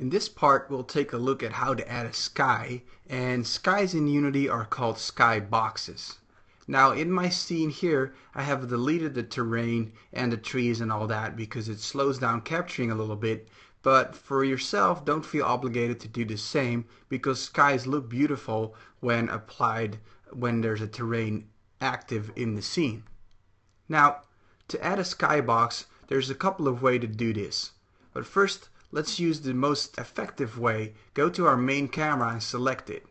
In this part, we'll take a look at how to add a sky, and skies in Unity are called skyboxes. Now in my scene here, I have deleted the terrain and the trees and all that because it slows down capturing a little bit, but for yourself, don't feel obligated to do the same because skies look beautiful when applied when there's a terrain active in the scene. Now, to add a skybox, there's a couple of ways to do this, but first, let's use the most effective way. Go to our main camera and select it.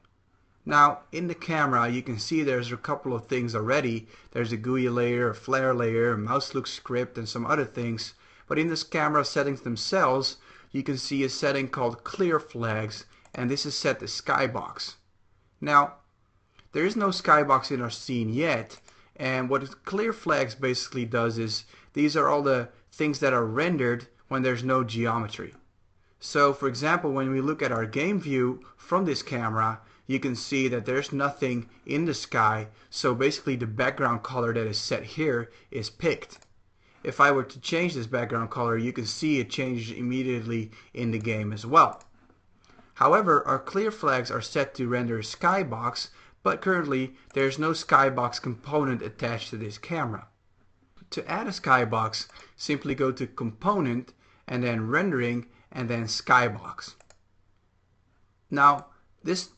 Now in the camera you can see there's a couple of things already. There's a GUI layer, a flare layer, a mouse look script and some other things. But in this camera settings themselves you can see a setting called clear flags, and this is set to skybox. Now there is no skybox in our scene yet, and what clear flags basically does is these are all the things that are rendered when there's no geometry. So for example, when we look at our game view from this camera, you can see that there's nothing in the sky, so basically the background color that is set here is picked. If I were to change this background color, you can see it changes immediately in the game as well. However, our clear flags are set to render a skybox, but currently there's no skybox component attached to this camera. To add a skybox, simply go to Component and then Rendering and then Skybox. Now this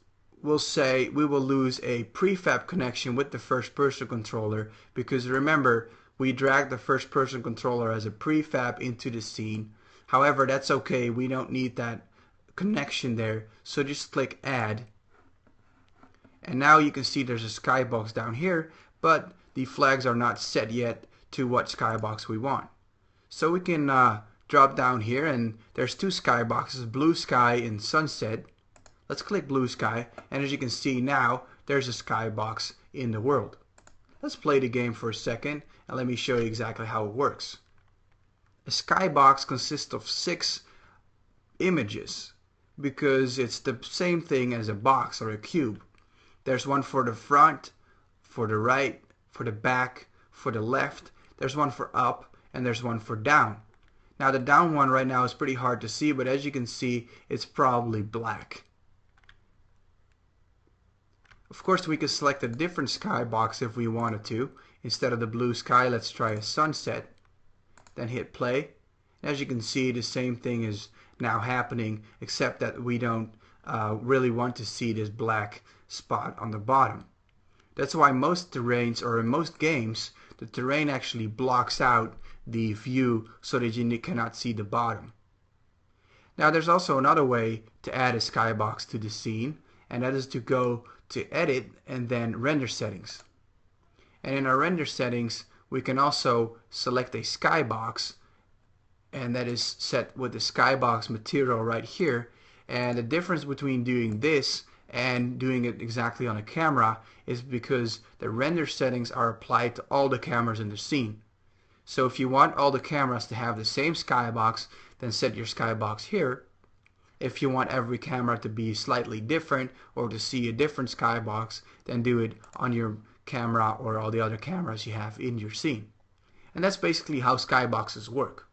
will say we will lose a prefab connection with the first person controller because remember we dragged the first person controller as a prefab into the scene. However, that's okay, we don't need that connection there, so just click Add, and now you can see there's a skybox down here, but the flags are not set yet to what skybox we want. So we can drop down here and there's two skyboxes, blue sky and sunset. Let's click blue sky, and as you can see now there's a skybox in the world. Let's play the game for a second and let me show you exactly how it works. A skybox consists of 6 images because it's the same thing as a box or a cube. There's one for the front, for the right, for the back, for the left, there's one for up, and there's one for down. Now the down one right now is pretty hard to see, but as you can see it's probably black. Of course we could select a different skybox if we wanted to. Instead of the blue sky, let's try a sunset. Then hit play. As you can see, the same thing is now happening, except that we don't really want to see this black spot on the bottom. That's why most terrains, or in most games, the terrain actually blocks out the view so that you cannot see the bottom. Now there's also another way to add a skybox to the scene, and that is to go to Edit and then Render Settings. And in our render settings we can also select a skybox, and that is set with the skybox material right here. And the difference between doing this and doing it exactly on a camera is because the render settings are applied to all the cameras in the scene. So if you want all the cameras to have the same skybox, then set your skybox here. If you want every camera to be slightly different or to see a different skybox, then do it on your camera or all the other cameras you have in your scene. And that's basically how skyboxes work.